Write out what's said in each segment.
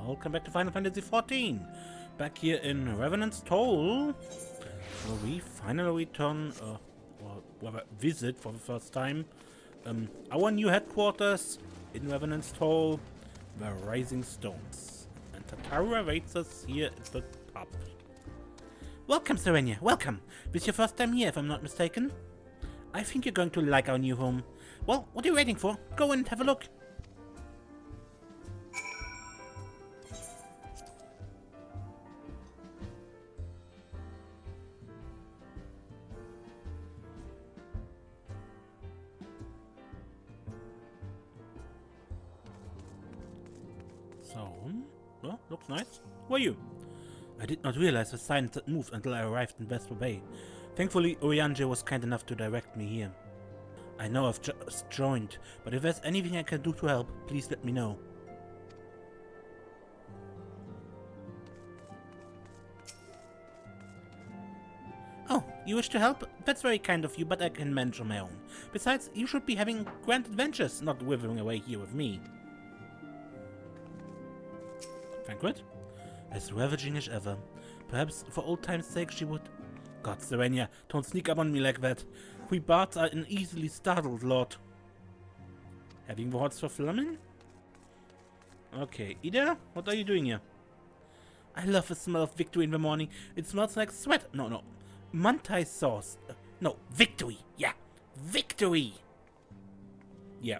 Welcome back to Final Fantasy XIV. Back here in Revenant's Toll, where we finally return, or visit for the first time, our new headquarters in Revenant's Toll, the Rising Stones. And Tataru awaits us here at the pub. Welcome, Serenia, welcome. This is your first time here, if I'm not mistaken. I think you're going to like our new home. Well, what are you waiting for? Go and have a look. So, well, looks nice. Who are you? I did not realize the signs had moved until I arrived in Vesper Bay. Thankfully, Oriange was kind enough to direct me here. I know I've just joined, but if there's anything I can do to help, please let me know. Oh, you wish to help? That's very kind of you, but I can manage on my own. Besides, you should be having grand adventures, not withering away here with me. Thancred? As ravaging as ever. Perhaps for old time's sake she would... God, Serenia, don't sneak up on me like that. We bards are an easily startled lot. Having words for Flamin? Okay, Ida, what are you doing here? I love the smell of victory in the morning. It smells like sweat. No. Mantai sauce. No, victory. Yeah, victory. Yeah,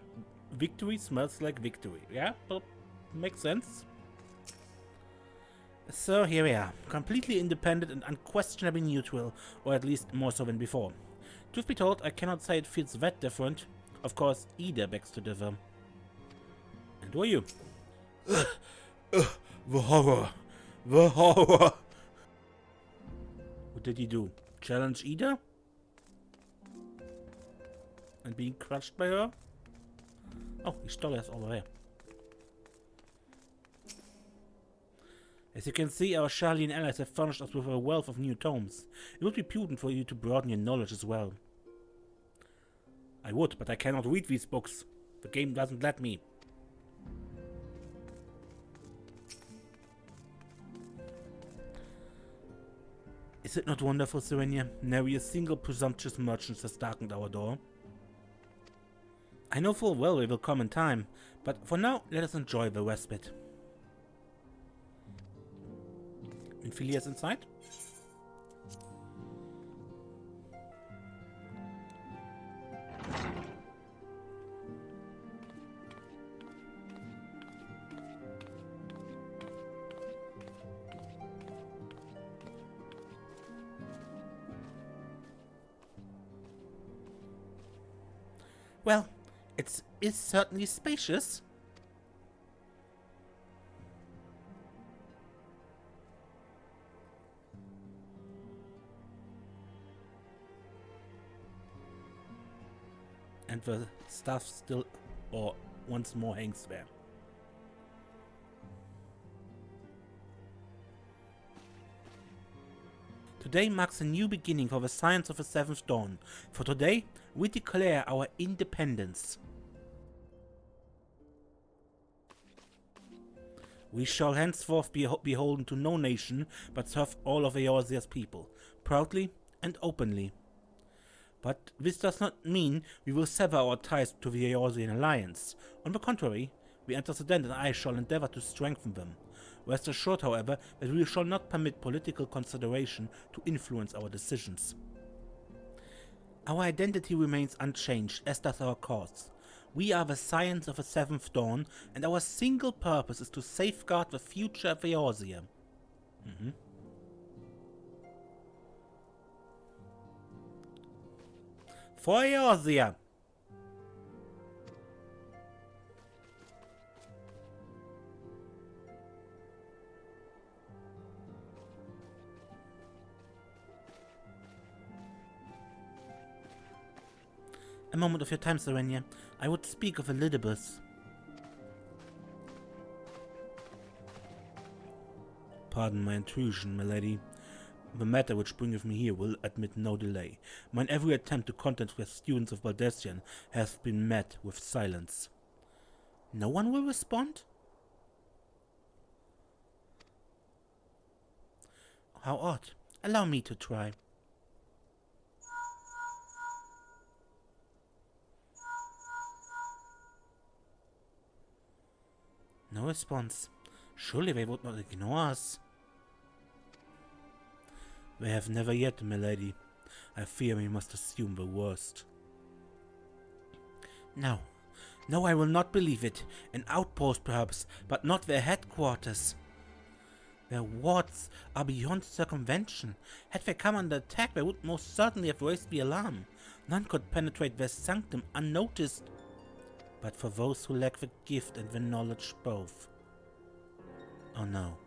victory smells like victory. Yeah, but makes sense. So here we are, completely independent and unquestionably neutral, or at least more so than before. Truth be told, I cannot say it feels that different. Of course, Ida begs to differ. And who are you? The horror. The horror. What did he do? Challenge Ida? And being crushed by her? Oh, he stole us over there. As you can see, our Charlian allies have furnished us with a wealth of new tomes. It would be prudent for you to broaden your knowledge as well. I would, but I cannot read these books. The game doesn't let me. Is it not wonderful, Serenia? Nary a single presumptuous merchant has darkened our door. I know full well they will come in time, but for now, let us enjoy the respite. Minfilia's inside. Well, it is certainly spacious. And the stuff still, or once more, hangs there. Today marks a new beginning for the science of the Seventh Dawn. For today, we declare our independence. We shall henceforth be beholden to no nation, but serve all of Eorzea's people, proudly and openly. But this does not mean we will sever our ties to the Eorzean alliance. On the contrary, the Antecedent and I shall endeavour to strengthen them. Rest assured, however, that we shall not permit political consideration to influence our decisions. Our identity remains unchanged, as does our cause. We are the science of the Seventh Dawn, and our single purpose is to safeguard the future of Eorzea. For Eorzea! A moment of your time, Serenia. I would speak of Elidibus. Pardon my intrusion, my lady. The matter which bringeth me here will admit no delay. Mine every attempt to contact the students of Baldestian hath been met with silence. No one will respond? How odd. Allow me to try. No response. Surely they would not ignore us. They have never yet, milady. I fear we must assume the worst. No. No, I will not believe it. An outpost perhaps, but not their headquarters. Their wards are beyond circumvention. Had they come under attack, they would most certainly have raised the alarm. None could penetrate their sanctum unnoticed. But for those who lack the gift and the knowledge both. Oh no.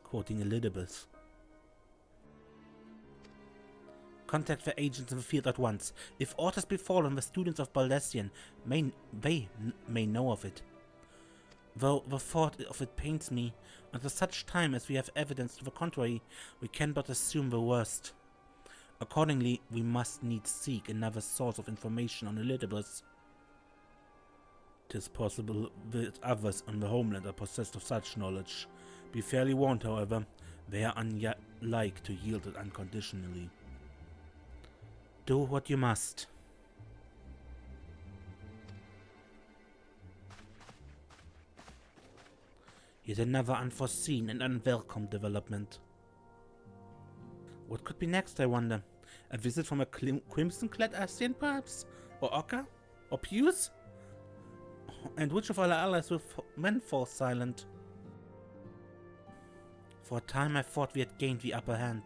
Quoting Elizabeth. Contact the agents in the field at once. If aught has befallen the students of Baldessian, they may know of it. Though the thought of it pains me, until such time as we have evidence to the contrary, we can but assume the worst. Accordingly, we must needs seek another source of information on Elizabeth. 'Tis possible that others on the homeland are possessed of such knowledge. Be fairly warned, however, they are unlike to yield it unconditionally. Do what you must. Yet another unforeseen and unwelcome development. What could be next, I wonder? A visit from a crimson-clad Ascian, perhaps? Or Oka? Or Pius? And which of our allies will then fall silent? For a time I thought we had gained the upper hand.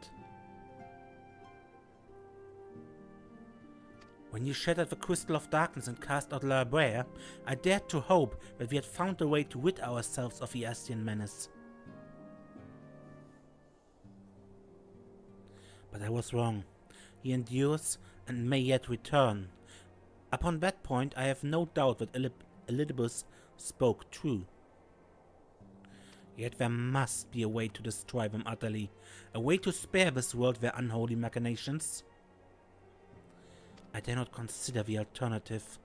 When you shattered the crystal of darkness and cast out La Brea, I dared to hope that we had found a way to rid ourselves of the Ascian menace. But I was wrong. He endures and may yet return. Upon that point, I have no doubt that Elidibus spoke true. Yet there must be a way to destroy them utterly, a way to spare this world their unholy machinations. I dare not consider the alternative.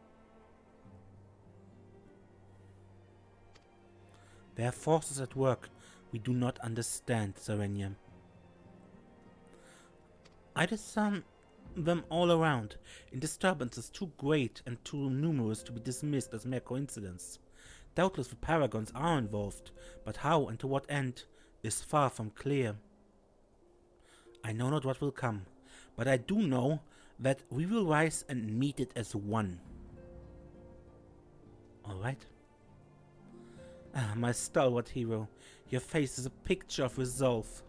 There are forces at work we do not understand, Serenia. I discern them all around, in disturbances too great and too numerous to be dismissed as mere coincidence. Doubtless the paragons are involved, but how and to what end is far from clear. I know not what will come, but I do know that we will rise and meet it as one. Alright. Ah, my stalwart hero, your face is a picture of resolve.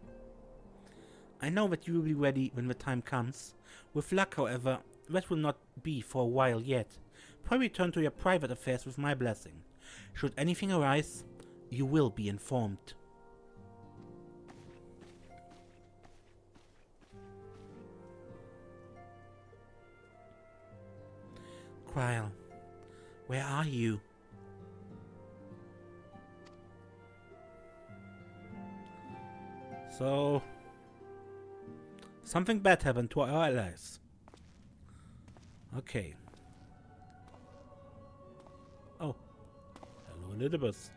I know that you will be ready when the time comes. With luck, however, that will not be for a while yet. Pray return to your private affairs with my blessing. Should anything arise, you will be informed. Quail, where are you? So, something bad happened to our allies. Okay. Oh, hello Elizabeth.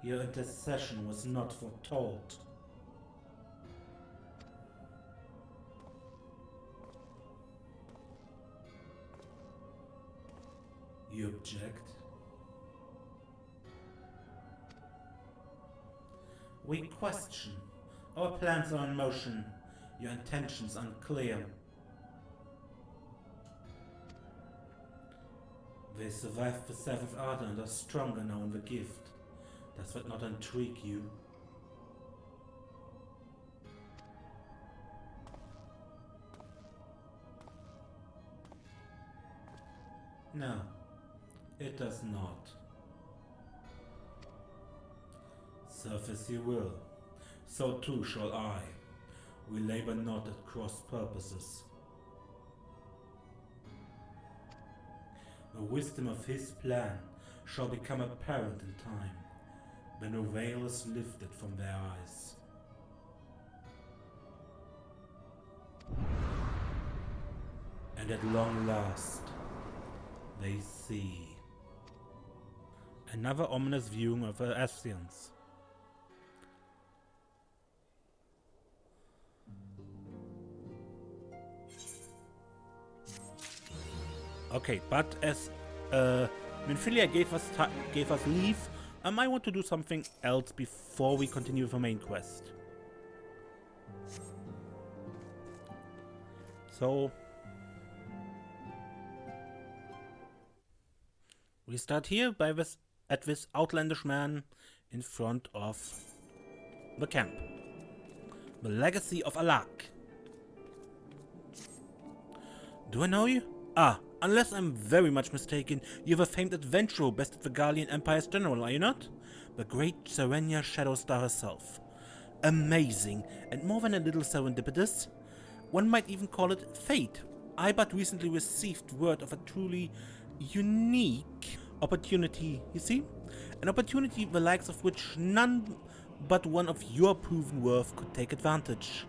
Your intercession was not foretold. You object? We question. Our plans are in motion. Your intentions unclear. They survived the seventh ardor and are stronger now in the gift. Does that not intrigue you? No, it does not. Serve as you will, so too shall I. We labor not at cross purposes. The wisdom of his plan shall become apparent in time, when a veil is lifted from their eyes. And at long last, they see. Another ominous viewing of the Ascians. Okay, but as Minfilia gave us leave, I want to do something else before we continue with the main quest. So we start here at this outlandish man in front of the camp. The legacy of Allagan. Do I know you? Ah, unless I'm very much mistaken, you're the famed adventurer bested the Gallian Empire's general, are you not? The great Serenia Shadowstar herself. Amazing, and more than a little serendipitous. One might even call it fate. I but recently received word of a truly unique opportunity, you see? An opportunity the likes of which none but one of your proven worth could take advantage.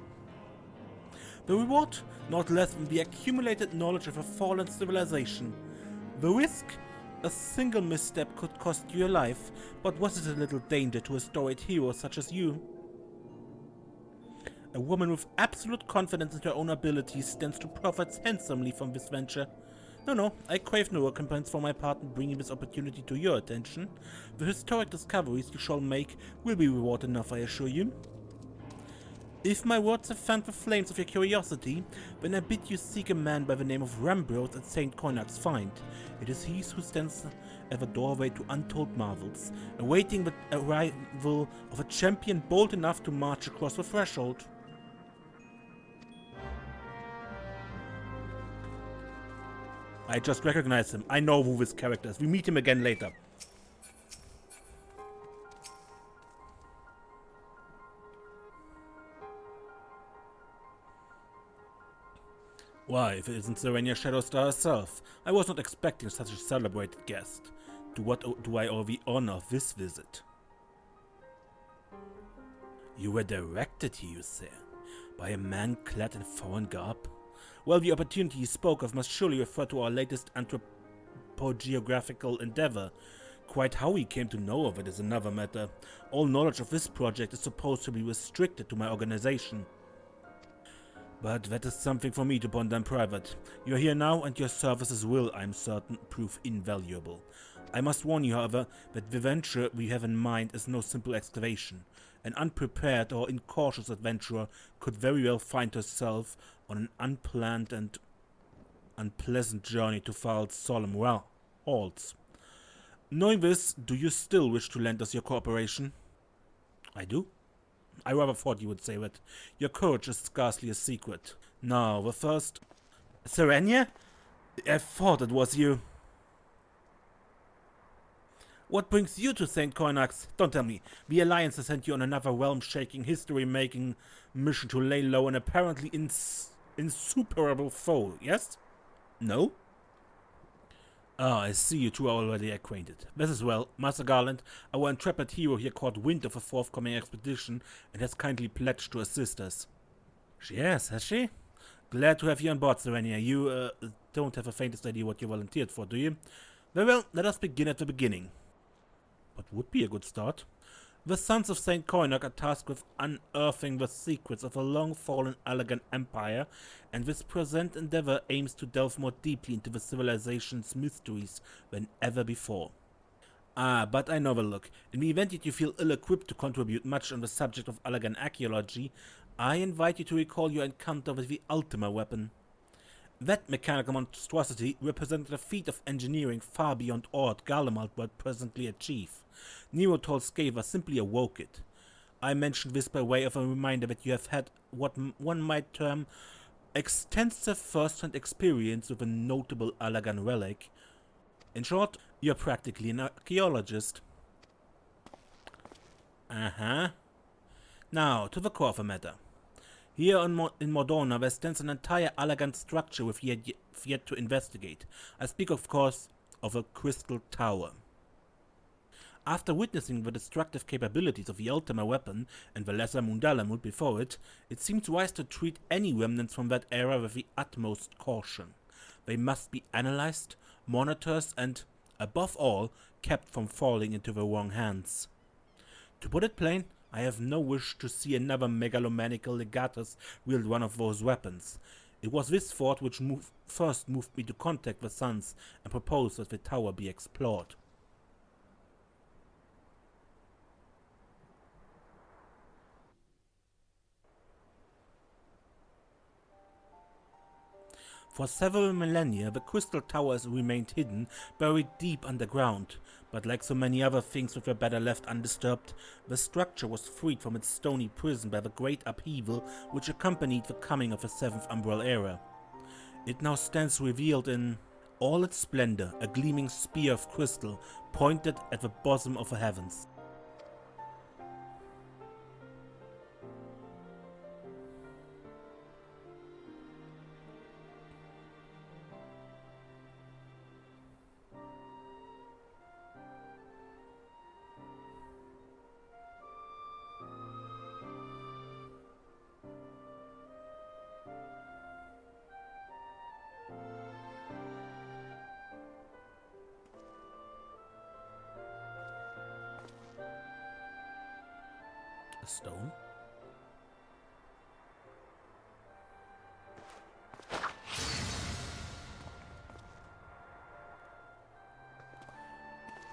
The reward? Not less than the accumulated knowledge of a fallen civilization. The risk? A single misstep could cost you your life, but was it a little danger to a storied hero such as you? A woman with absolute confidence in her own abilities stands to profit handsomely from this venture. No, I crave no recompense for my part in bringing this opportunity to your attention. The historic discoveries you shall make will be reward enough, I assure you. If my words have fanned the flames of your curiosity, then I bid you seek a man by the name of Rambrose at Saint Coinach's find. It is he who stands at the doorway to untold marvels, awaiting the arrival of a champion bold enough to march across the threshold. I just recognize him. I know who this character is. We meet him again later. Why, if it isn't Serenia Shadowstar herself? I was not expecting such a celebrated guest. To what do I owe the honor of this visit? You were directed here, you say, by a man clad in foreign garb? Well, the opportunity you spoke of must surely refer to our latest anthropogeographical endeavor. Quite how we came to know of it is another matter. All knowledge of this project is supposed to be restricted to my organization. But that is something for me to ponder in private. You are here now, and your services will, I am certain, prove invaluable. I must warn you, however, that the venture we have in mind is no simple excavation. An unprepared or incautious adventurer could very well find herself on an unplanned and unpleasant journey to Thal's solemn halls. Knowing this, do you still wish to lend us your cooperation? I do. I rather thought you would say that. Your courage is scarcely a secret. Now, the first... Serenia? I thought it was you. What brings you to Saint Coinach? Don't tell me. The Alliance has sent you on another realm-shaking, history-making mission to lay low an apparently insuperable foe, yes? No? Ah, I see you two are already acquainted. This is well. Master Garland, our intrepid hero here caught wind of a forthcoming expedition and has kindly pledged to assist us. She has she? Glad to have you on board, Serenia. You, don't have the faintest idea what you volunteered for, do you? Very well, let us begin at the beginning. What would be a good start? The Sons of Saint Coinach are tasked with unearthing the secrets of a long-fallen Allagan empire, and this present endeavor aims to delve more deeply into the civilization's mysteries than ever before. Ah, but I know the look. In the event that you feel ill-equipped to contribute much on the subject of Allagan archaeology, I invite you to recall your encounter with the Ultima weapon. That mechanical monstrosity represented a feat of engineering far beyond aught Garlemald would presently achieve. Nero told Scava simply awoke it. I mention this by way of a reminder that you have had what one might term extensive first-hand experience with a notable Allagan relic. In short, you're practically an archaeologist. Now, to the core of the matter. Here in Modona there stands an entire Allagan structure we've yet to investigate. I speak, of course, of a crystal tower. After witnessing the destructive capabilities of the Ultima weapon and the lesser Mundalamud before it, it seems wise to treat any remnants from that era with the utmost caution. They must be analyzed, monitored, and, above all, kept from falling into the wrong hands. To put it plain, I have no wish to see another megalomaniacal legatus wield one of those weapons. It was this thought which first moved me to contact the Sons and propose that the tower be explored. For several millennia, the Crystal Tower has remained hidden, buried deep underground, but like so many other things which were better left undisturbed, the structure was freed from its stony prison by the great upheaval which accompanied the coming of the Seventh Umbral Era. It now stands revealed in all its splendor, a gleaming spear of crystal pointed at the bosom of the heavens. A stone?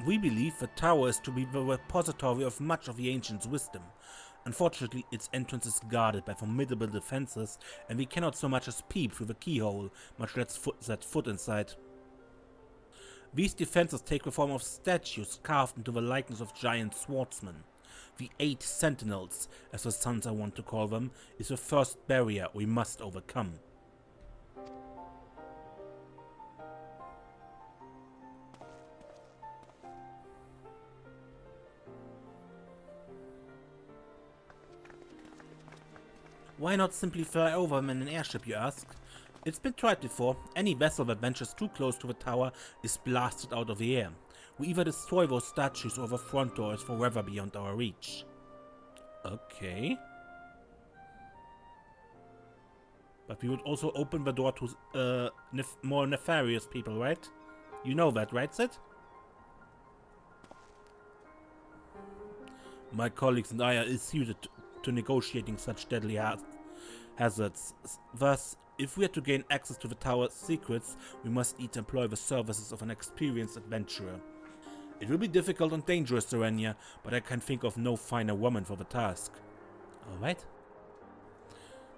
We believe the tower is to be the repository of much of the ancients' wisdom. Unfortunately, its entrance is guarded by formidable defenses, and we cannot so much as peep through the keyhole, much less set foot inside. These defenses take the form of statues carved into the likeness of giant swordsmen. The 8 Sentinels, as the Sons I want to call them, is the first barrier we must overcome. Why not simply fly over them in an airship, you ask? It's been tried before. Any vessel that ventures too close to the tower is blasted out of the air. We either destroy those statues or the front door is forever beyond our reach. Okay. But we would also open the door to more nefarious people, right? You know that, right, Sid? My colleagues and I are suited to negotiating such deadly hazards. Thus, if we are to gain access to the tower's secrets, we must each employ the services of an experienced adventurer. It will be difficult and dangerous, Serenia, but I can think of no finer woman for the task. Alright.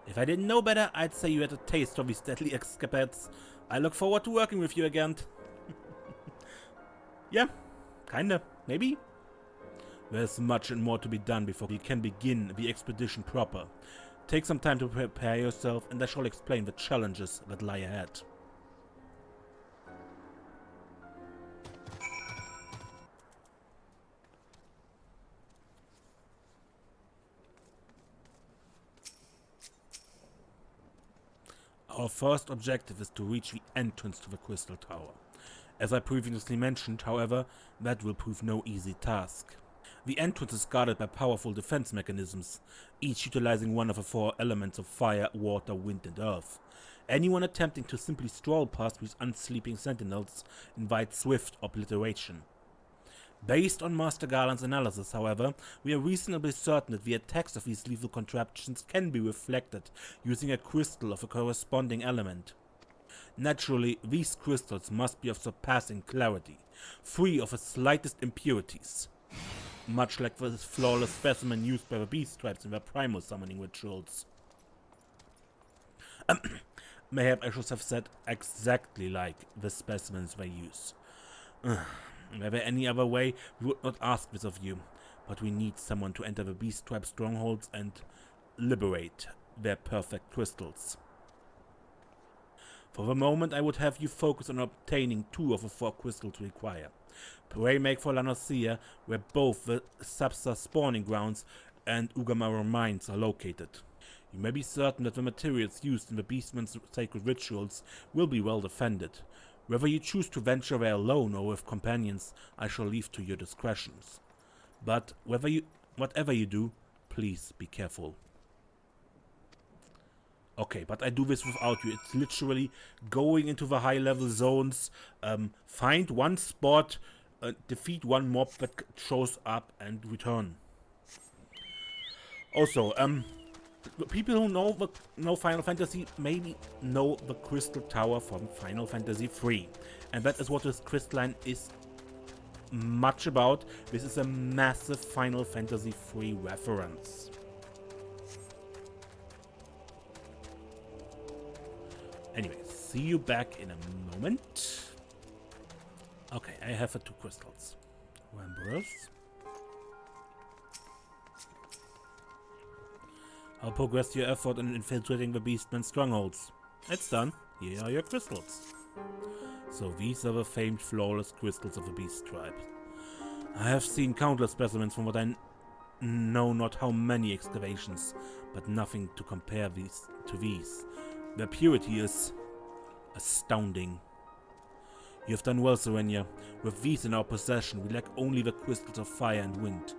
If I didn't know better, I'd say you had a taste of these deadly escapades. I look forward to working with you again. Yeah, kinda, maybe. There's much and more to be done before we can begin the expedition proper. Take some time to prepare yourself, and I shall explain the challenges that lie ahead. Our first objective is to reach the entrance to the Crystal Tower. As I previously mentioned, however, that will prove no easy task. The entrance is guarded by powerful defense mechanisms, each utilizing one of the 4 elements of fire, water, wind, and earth. Anyone attempting to simply stroll past these unsleeping sentinels invites swift obliteration. Based on Master Garland's analysis, however, we are reasonably certain that the attacks of these lethal contraptions can be reflected using a crystal of a corresponding element. Naturally, these crystals must be of surpassing clarity, free of the slightest impurities, much like the flawless specimen used by the beast tribes in their primal summoning rituals. Mayhap I should have said exactly like the specimens they use. Were there any other way, we would not ask this of you, but we need someone to enter the beast tribe strongholds and liberate their perfect crystals. For the moment, I would have you focus on obtaining 2 of the 4 crystals we require. Pray make for Lanosia, where both the Subsa spawning grounds and Ugamara mines are located. You may be certain that the materials used in the Beastman's sacred rituals will be well defended. Whether you choose to venture there alone or with companions, I shall leave to your discretions. But whatever you do, please be careful. Okay, but I do this without you. It's literally going into the high-level zones, find one spot, defeat one mob that shows up, and return. Also, The people who know Final Fantasy maybe know the Crystal Tower from Final Fantasy III. And that is what this crystalline is much about. This is a massive Final Fantasy III reference. Anyway, see you back in a moment. Okay, I have the 2 crystals. Ramblers. How progressed your effort in infiltrating the Beastman's strongholds? It's done. Here are your crystals. So these are the famed flawless crystals of the Beast tribe. I have seen countless specimens from what I know not how many excavations, but nothing to compare to these. Their purity is astounding. You have done well, Serenia. With these in our possession, we lack only the crystals of fire and wind.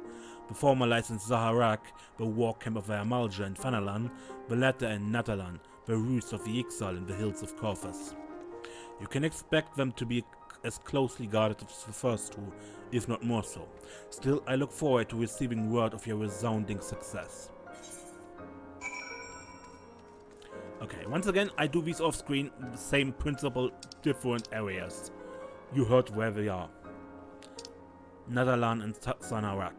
The former lies in Zaharak, the war camp of the Amalja in Fanalan, the latter in Natalan, the roost of the Ixal in the hills of Corvus. You can expect them to be as closely guarded as the first 2, if not more so. Still, I look forward to receiving word of your resounding success. Okay, once again, I do these off-screen, the same principle, different areas. You heard where they are. Nadalan and Sanarak.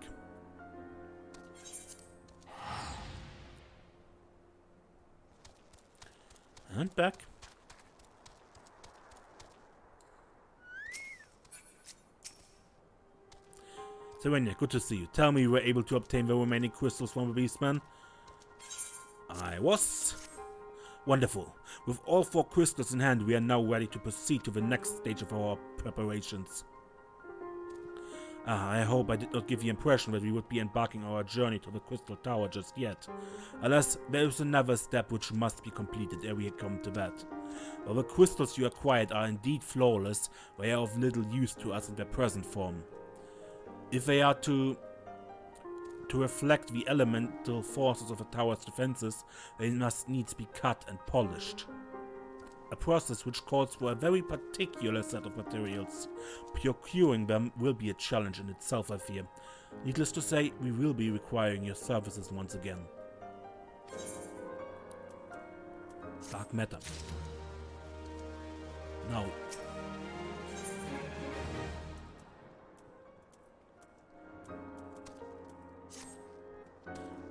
And back. Serenia, good to see you. Tell me you were able to obtain the remaining crystals from the Beastman. I was. Wonderful. With all 4 crystals in hand, we are now ready to proceed to the next stage of our preparations. I hope I did not give the impression that we would be embarking on our journey to the Crystal Tower just yet. Alas, there is another step which must be completed ere we come to that. While the crystals you acquired are indeed flawless, they are of little use to us in their present form. If they are to reflect the elemental forces of the tower's defenses, they must needs be cut and polished. A process which calls for a very particular set of materials. Procuring them will be a challenge in itself, I fear. Needless to say, we will be requiring your services once again. Dark matter. Now.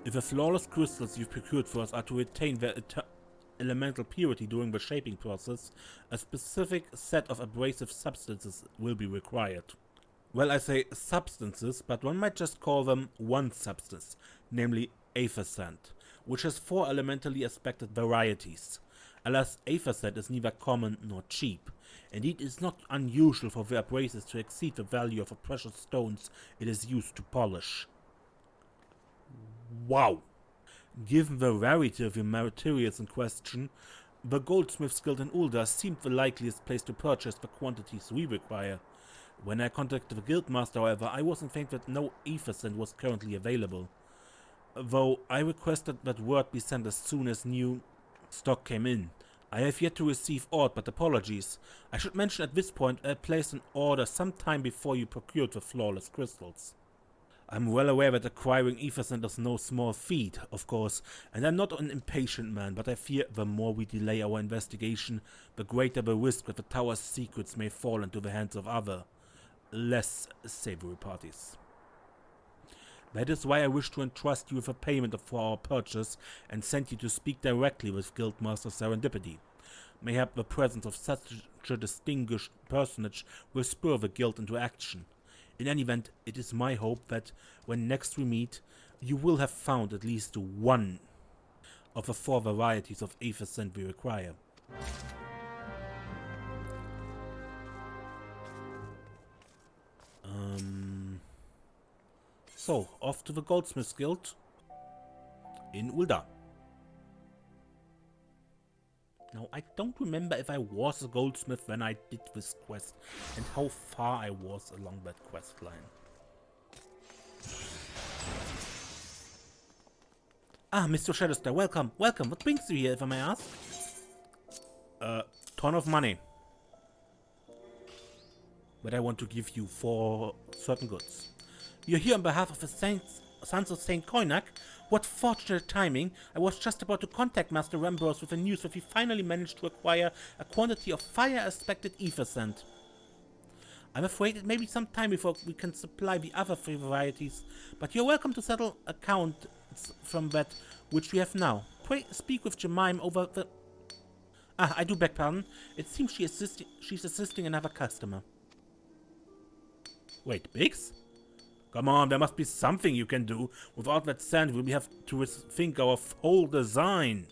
If the flawless crystals you've procured for us are to retain their elemental purity during the shaping process, a specific set of abrasive substances will be required. Well, I say substances, but one might just call them one substance, namely aether sand, which has 4 elementally aspected varieties. Alas, aether sand is neither common nor cheap. Indeed, it is not unusual for the abrasives to exceed the value of the precious stones it is used to polish. Wow! Given the rarity of the materials in question, the goldsmith's guild in Ul'dah seemed the likeliest place to purchase the quantities we require. When I contacted the guildmaster, however, I was informed that no aether sand was currently available. Though I requested that word be sent as soon as new stock came in. I have yet to receive aught but apologies. I should mention at this point I placed an order some time before you procured the flawless crystals. I'm well aware that acquiring aether sand is no small feat, of course, and I'm not an impatient man, but I fear the more we delay our investigation, the greater the risk that the tower's secrets may fall into the hands of other, less savory parties. That is why I wish to entrust you with a payment for our purchase and send you to speak directly with Guildmaster Serendipity. Mayhap the presence of such a distinguished personage will spur the guild into action. In any event, it is my hope that when next we meet, you will have found at least one of the 4 varieties of aether sand we require. So, off to the Goldsmith's Guild in Ul'dah. Now, I don't remember if I was a goldsmith when I did this quest and how far I was along that quest line. Ah, Mr. Shadowstar, welcome, welcome. What brings you here, if I may ask? Ton of money. But I want to give you for certain goods. You're here on behalf of the Saints Sons of Saint Coinach. What fortunate timing! I was just about to contact Master Rambros with the news that we finally managed to acquire a quantity of fire-aspected ether sand. I'm afraid it may be some time before we can supply the other 3 varieties, but you're welcome to settle accounts from that which we have now. Pray speak with Jemime over the... I do beg pardon. It seems she's assisting another customer. Wait, Biggs? Come on, there must be something you can do. Without that sand, we'll have to rethink our whole design.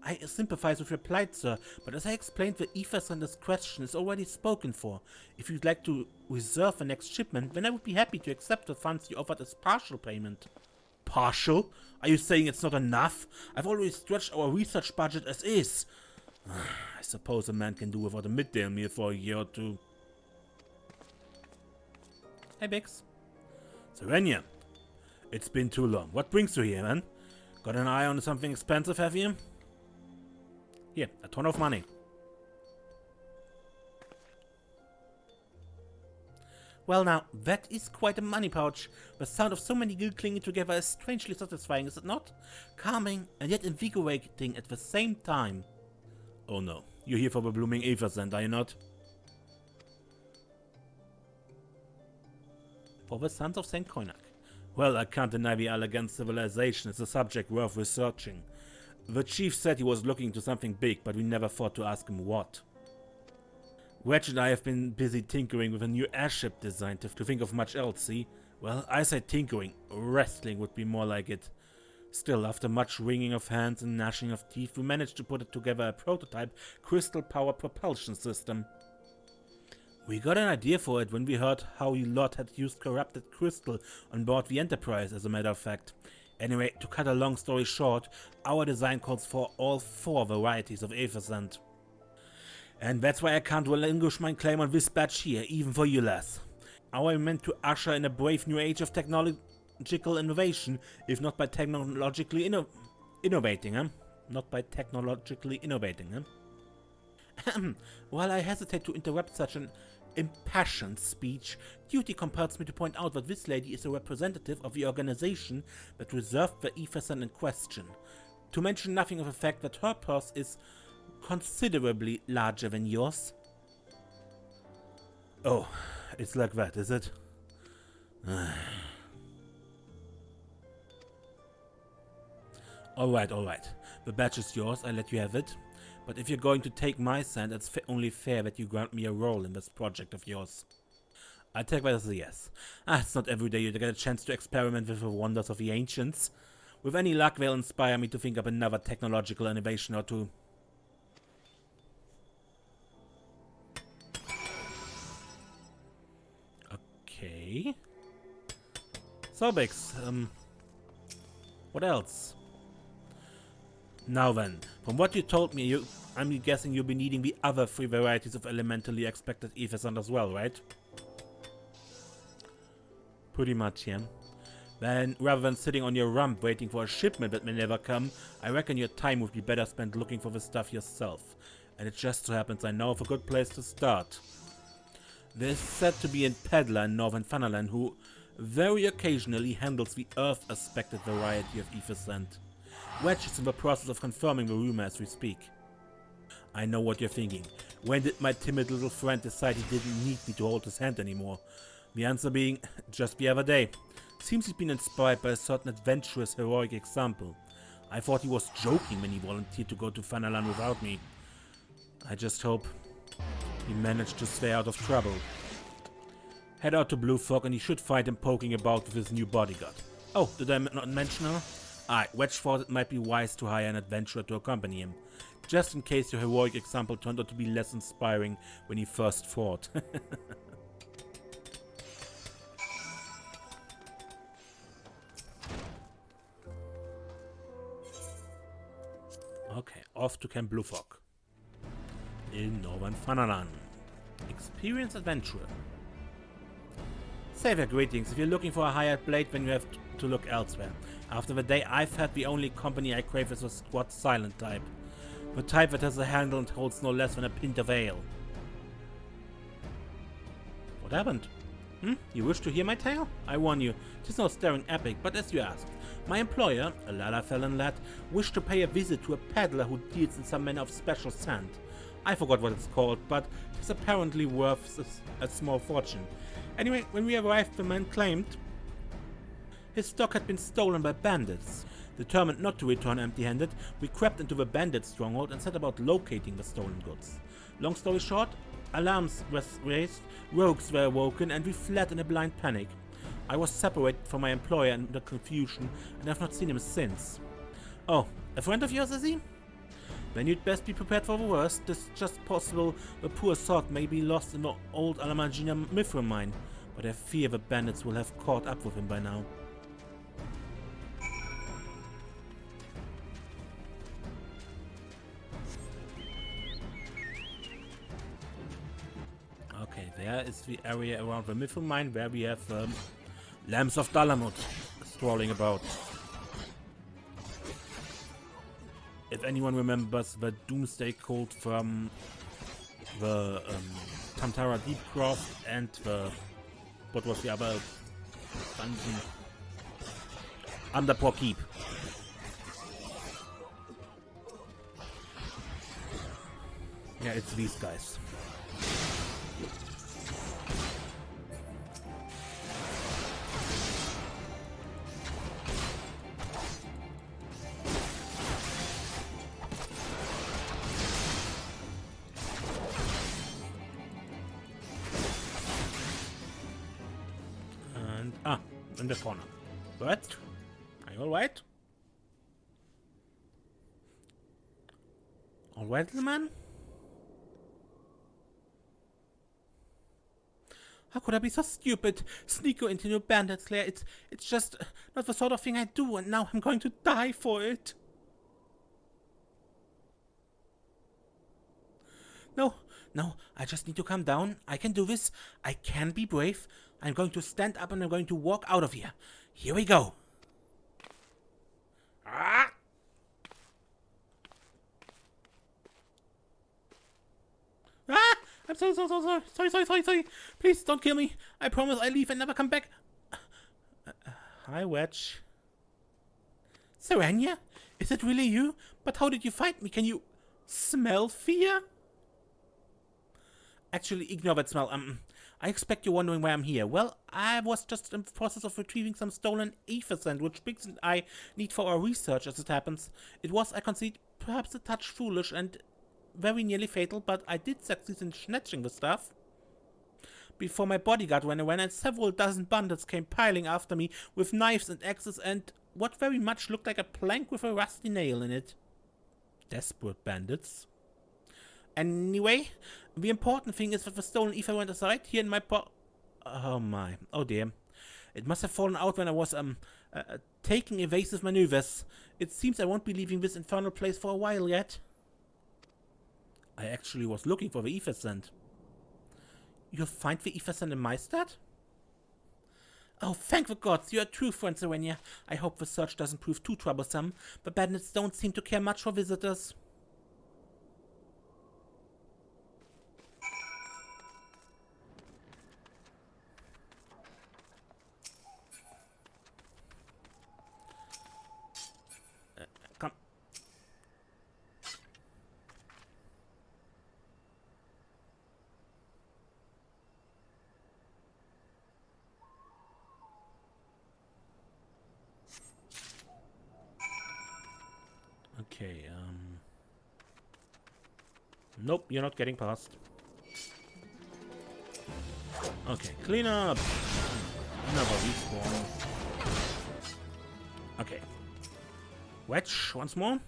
I sympathize with your plight, sir, but as I explained, the ether sand this question is already spoken for. If you'd like to reserve the next shipment, then I would be happy to accept the funds you offered as partial payment. Partial? Are you saying it's not enough? I've already stretched our research budget as is. I suppose a man can do without a midday meal for a year or two. Hey, Biggs. Serenia, it's been too long. What brings you here, man? Got an eye on something expensive, have you? Here, a ton of money. Well now, that is quite a money pouch. The sound of so many gills clinging together is strangely satisfying, is it not? Calming and yet invigorating at the same time. Oh no, you're here for the blooming ether sand, are you not? For the Sons of Saint Coinach. Well, I can't deny the Allagan civilization is a subject worth researching. The chief said he was looking into something big, but we never thought to ask him what. Wedge and I have been busy tinkering with a new airship design to think of much else, see? Well, I said tinkering. Wrestling would be more like it. Still, after much wringing of hands and gnashing of teeth, we managed to put together a prototype crystal-powered propulsion system. We got an idea for it when we heard how your lot had used corrupted crystal on board the Enterprise, as a matter of fact. Anyway, to cut a long story short, our design calls for all 4 varieties of ether sand. And that's why I can't relinquish my claim on this badge here, even for you lass. Our aim meant to usher in a brave new age of technological innovation, if not by technologically innovating, huh? Not by technologically innovating, huh? While I hesitate to interrupt such an impassioned speech, duty compels me to point out that this lady is a representative of the organization that reserved the ether sand in question, to mention nothing of the fact that her purse is considerably larger than yours. Oh, it's like that, is it? Alright. The badge is yours, I let you have it. But if you're going to take my sand, it's only fair that you grant me a role in this project of yours. I take that as a yes. It's not every day you get a chance to experiment with the wonders of the ancients. With any luck, they'll inspire me to think up another technological innovation or two. Okay. So, Bix, what else? Now then, from what you told me, I'm guessing you'll be needing the other 3 varieties of elementally expected ether sand as well, right? Pretty much, yeah. Then, rather than sitting on your rump waiting for a shipment that may never come, I reckon your time would be better spent looking for the stuff yourself. And it just so happens I know of a good place to start. There's said to be a peddler in northern Fanalan who very occasionally handles the earth-aspected variety of ether sand. Wedge is in the process of confirming the rumor as we speak. I know what you're thinking. When did my timid little friend decide he didn't need me to hold his hand anymore? The answer being, just the other day. Seems he's been inspired by a certain adventurous, heroic example. I thought he was joking when he volunteered to go to Fanalan without me. I just hope he managed to stay out of trouble. Head out to Blue Fog and you should find him poking about with his new bodyguard. Oh, did I not mention her? Wedge thought it might be wise to hire an adventurer to accompany him, just in case your heroic example turned out to be less inspiring when he first fought. Okay, off to Camp Blue Fog in northern Fanalan. Experienced adventurer. Save your greetings. If you're looking for a hired blade, then you have to look elsewhere. After the day I've had, the only company I crave is a squat silent type. The type that has a handle and holds no less than a pint of ale. What happened? You wish to hear my tale? I warn you, 'tis no staring epic, but as you asked, my employer, a Lalafellan lad, wished to pay a visit to a peddler who deals in some manner of special sand. I forgot what it's called, but it's apparently worth a small fortune. Anyway, when we arrived, the man claimed his stock had been stolen by bandits. Determined not to return empty-handed, we crept into the bandit stronghold and set about locating the stolen goods. Long story short, alarms were raised, rogues were awoken, and we fled in a blind panic. I was separated from my employer in the confusion, and have not seen him since. Oh, a friend of yours, is he? Then you'd best be prepared for the worst. It's just possible the poor sod may be lost in the old Alamagina mithril mine, but I fear the bandits will have caught up with him by now. Okay, there is the area around the mithril mine where we have Lambs of Dalamut strolling about. If anyone remembers the Doomsday Cult from the Tantara Deepcroft and the... what was the other dungeon? Underpaw Keep. Yeah, it's these guys. In the corner. But, are you alright? Alright, little man? How could I be so stupid? Sneak you into your bandit's lair. It's just not the sort of thing I do, and now I'm going to die for it. No, I just need to calm down. I can do this. I can be brave. I'm going to stand up and I'm going to walk out of here. Here we go. Ah! Ah! I'm sorry. Please don't kill me. I promise I'll leave and never come back. Hi, Wedge. Serenia? Is it really you? But how did you find me? Can you smell fear? Actually, ignore that smell. I expect you're wondering why I'm here. Well, I was just in the process of retrieving some stolen ether sand, which Biggs and I need for our research, as it happens. It was, I concede, perhaps a touch foolish and very nearly fatal, but I did succeed in snatching the stuff before my bodyguard ran away, and several dozen bandits came piling after me with knives and axes and what very much looked like a plank with a rusty nail in it. Desperate bandits. Anyway, the important thing is that the stolen ether went aside here in my oh my, oh dear. It must have fallen out when I was taking evasive maneuvers. It seems I won't be leaving this infernal place for a while yet. I actually was looking for the ether sand. You'll find the ether sand in my stead? Oh, thank the gods, you're a true friend, Serenia. I hope the search doesn't prove too troublesome. The bandits don't seem to care much for visitors. Come. Okay, nope, you're not getting past. Okay, clean up. Another respawn. Okay. Wedge, once more.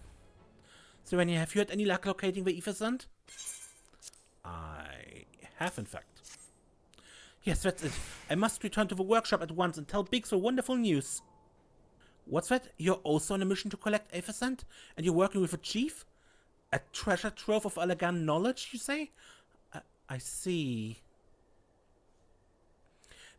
Serenia, have you had any luck locating the ether sand? I have, in fact. Yes, that's it. I must return to the workshop at once and tell Biggs the wonderful news. What's that? You're also on a mission to collect ether sand? And you're working with a chief? A treasure trove of Allagan knowledge, you say? I see.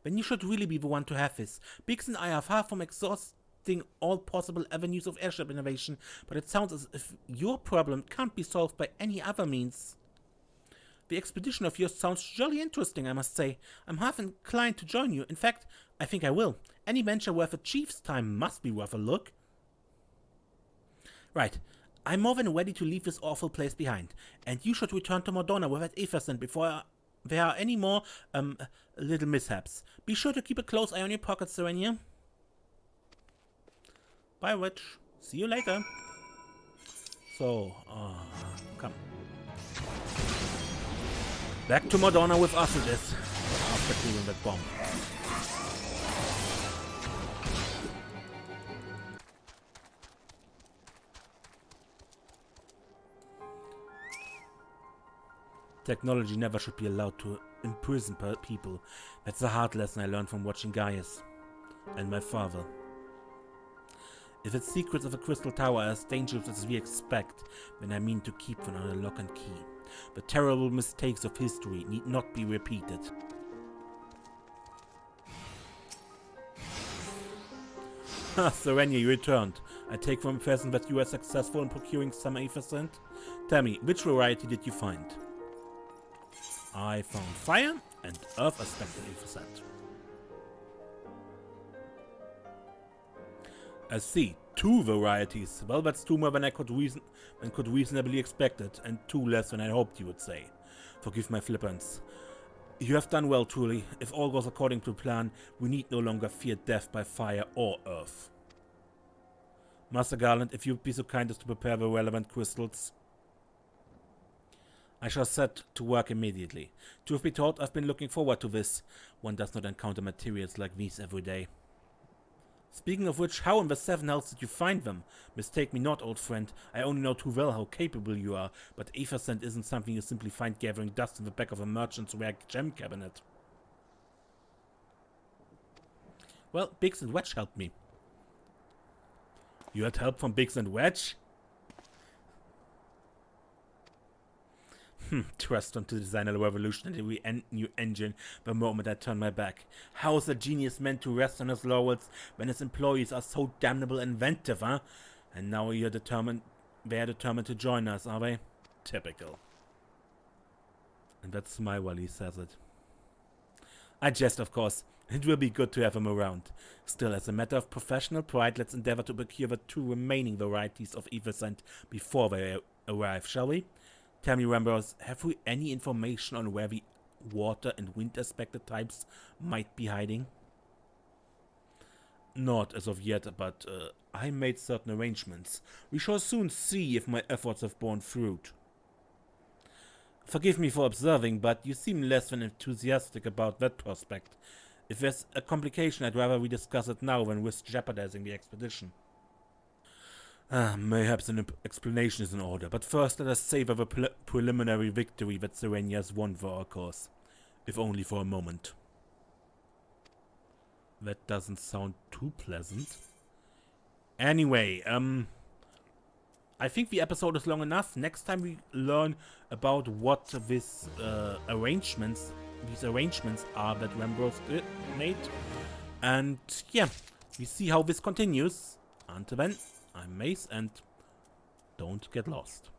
Then you should really be the one to have this. Biggs and I are far from exhausting all possible avenues of airship innovation, but it sounds as if your problem can't be solved by any other means. The expedition of yours sounds jolly interesting, I must say. I'm half inclined to join you. In fact, I think I will. Any venture worth a chief's time must be worth a look. Right. I'm more than ready to leave this awful place behind, and you should return to Madonna with that Everson before there are any more, little mishaps. Be sure to keep a close eye on your pockets, Serenia. Bye, Witch. See you later. So, come. Back to Madonna with us it is, after clearing that bomb. Technology never should be allowed to imprison people. That's a hard lesson I learned from watching Gaius and my father. If its secrets of a crystal tower are as dangerous as we expect, then I mean to keep them under lock and key. The terrible mistakes of history need not be repeated. Ha, Serenia, you returned. I take from the present that you were successful in procuring some Everson. Tell me, which variety did you find? I found fire and earth aspected Everson. I see. 2 varieties. Well, that's 2 more than I could reasonably expected, and 2 less than I hoped you would say. Forgive my flippance. You have done well, truly. If all goes according to plan, we need no longer fear death by fire or earth. Master Garland, if you'd be so kind as to prepare the relevant crystals. I shall set to work immediately. Truth be told, I've been looking forward to this. One does not encounter materials like these every day. Speaking of which, how in the 7 hells did you find them? Mistake me not, old friend. I only know too well how capable you are, but Everson isn't something you simply find gathering dust in the back of a merchant's rare gem cabinet. Well, Biggs and Wedge helped me. You had help from Biggs and Wedge? Trust on to design a revolutionary new engine the moment I turn my back. How is a genius meant to rest on his laurels when his employees are so damnable inventive, huh? And now they're determined to join us, are they? Typical. And that smile while he says it. I jest, of course. It will be good to have him around. Still, as a matter of professional pride, let's endeavor to procure the 2 remaining varieties of Everson before they arrive, shall we? Tell me, Rambros, have we any information on where the water and wind aspected types might be hiding? Not as of yet, but I made certain arrangements. We shall soon see if my efforts have borne fruit. Forgive me for observing, but you seem less than enthusiastic about that prospect. If there's a complication, I'd rather we discuss it now than risk jeopardizing the expedition. Mayhaps an explanation is in order, but first let us savor the preliminary victory that Serenia has won for our cause, if only for a moment. That doesn't sound too pleasant. Anyway, I think the episode is long enough. Next time we learn about what these arrangements are that Rambros made, and yeah, we see how this continues. Until then, I'm Mace, and don't get lost.